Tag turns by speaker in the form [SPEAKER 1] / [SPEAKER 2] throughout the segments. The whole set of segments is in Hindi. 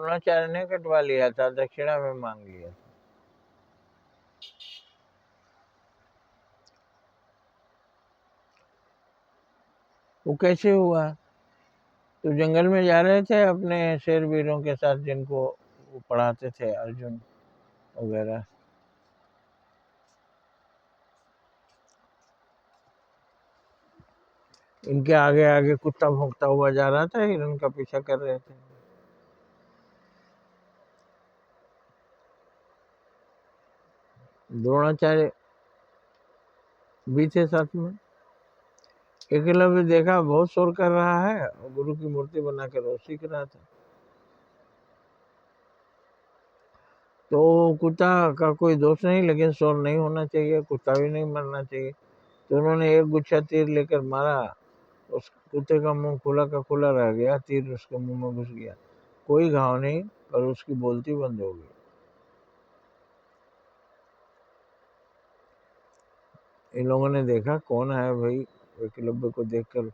[SPEAKER 1] द्रोणाचार्य ने कटवा लिया था, दक्षिणा में मांग लिया था। वो कैसे हुआ? तो जंगल में जा रहे थे अपने शेर वीरों के साथ, जिनको वो पढ़ाते थे, अर्जुन वगैरह। इनके आगे आगे कुत्ता भौंकता हुआ जा रहा था, हिरण का पीछा कर रहे थे। द्रोणाचार्य भी थे साथ में। एकलव्य देखा बहुत शोर कर रहा है, और गुरु की मूर्ति बनाकर वो सीख रहा था। तो कुत्ता का कोई दोष नहीं, लेकिन शोर नहीं होना चाहिए, कुत्ता भी नहीं मरना चाहिए। तो उन्होंने एक गुच्छा तीर लेकर मारा, उस कुत्ते का मुंह खुला का खुला रह गया, तीर उसके मुंह में घुस गया। कोई घाव नहीं, पर उसकी बोलती बंद हो गई। इन लोगों ने देखा कौन है भाई। एकलव्य को देखकर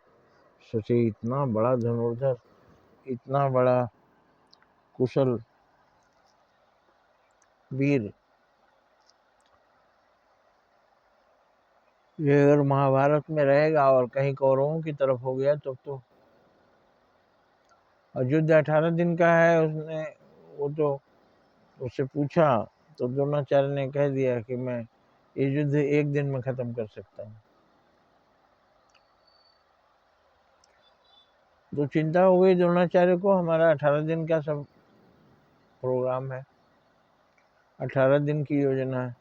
[SPEAKER 1] सोचे, इतना बड़ा धनुर्धर, इतना बड़ा कुशल वीर, ये अगर महाभारत में रहेगा और कहीं कौरवों की तरफ हो गया तो और युद्ध 18 दिन का है। उसने वो तो उससे पूछा, तो द्रोणाचार्य ने कह दिया कि मैं ये युद्ध 1 दिन में खत्म कर सकता हूँ। तो चिंता हो गई द्रोणाचार्य को, हमारा 18 दिन का सब प्रोग्राम है, 18 दिन की योजना है,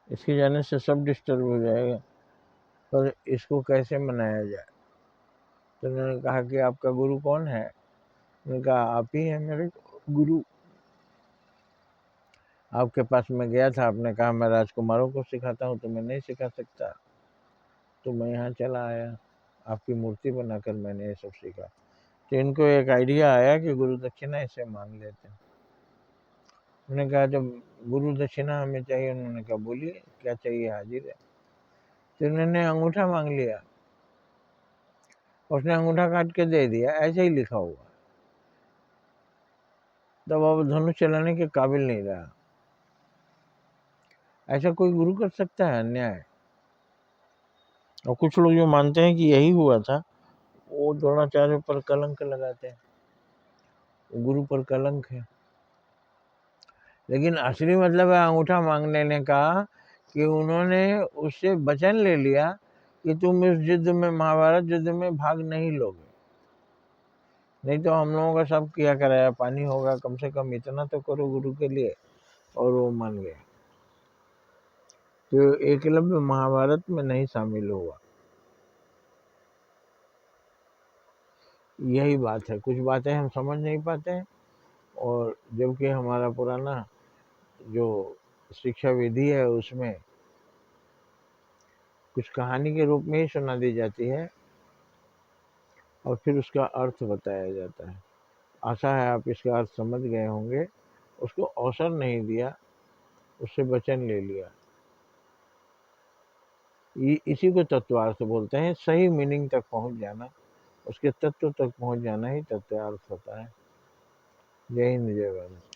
[SPEAKER 1] इसके जाने से सब डिस्टर्ब हो जाएगा, पर इसको कैसे मनाया जाए। तो उन्होंने कहा कि आपका गुरु कौन है? उन्होंने कहा, आप ही हैं मेरे गुरु। आपके पास मैं गया था, आपने कहा मैं राजकुमारों को सिखाता हूँ, तो मैं नहीं सिखा सकता, तो मैं यहाँ चला आया, आपकी मूर्ति बनाकर मैंने ये सब सीखा। तो इनको एक आइडिया आया कि गुरु दक्षिणा इसे मांग लेते हैं। उन्होंने कहा, जब गुरु दक्षिणा हमें चाहिए। उन्होंने कहा, बोलिए क्या चाहिए, हाजिर है। तो उन्होंने अंगूठा मांग लिया, उसने अंगूठा काट के दे दिया, ऐसे ही लिखा हुआ। तब अब धनुष चलाने के काबिल नहीं रहा। ऐसा कोई गुरु कर सकता है? अन्याय। और कुछ लोग जो मानते हैं कि यही हुआ था, वो द्रोणाचार्य पर कलंक लगाते हैं, गुरु पर कलंक है। लेकिन असली मतलब है अंगूठा मांग लेने का कि उन्होंने उससे वचन ले लिया कि तुम इस युद्ध में, महाभारत युद्ध में भाग नहीं लोगे, नहीं तो हम लोगों का सब किया कराया पानी होगा, कम से कम इतना तो करो गुरु के लिए। और वो मान गया। तो एकलव्य महाभारत में नहीं शामिल हुआ। यही बात है, कुछ बातें हम समझ नहीं पाते हैं, और जबकि हमारा पुराना जो शिक्षा विधि है उसमें कुछ कहानी के रूप में ही सुना दी जाती है, और फिर उसका अर्थ बताया जाता है। आशा है आप इसका अर्थ समझ गए होंगे। उसको अवसर नहीं दिया, उससे वचन ले लिया। इसी को तत्वार्थ बोलते हैं, सही मीनिंग तक पहुंच जाना, उसके तत्व तक पहुंच जाना ही तत्वार्थ होता है। जय हिंद, जय भारत।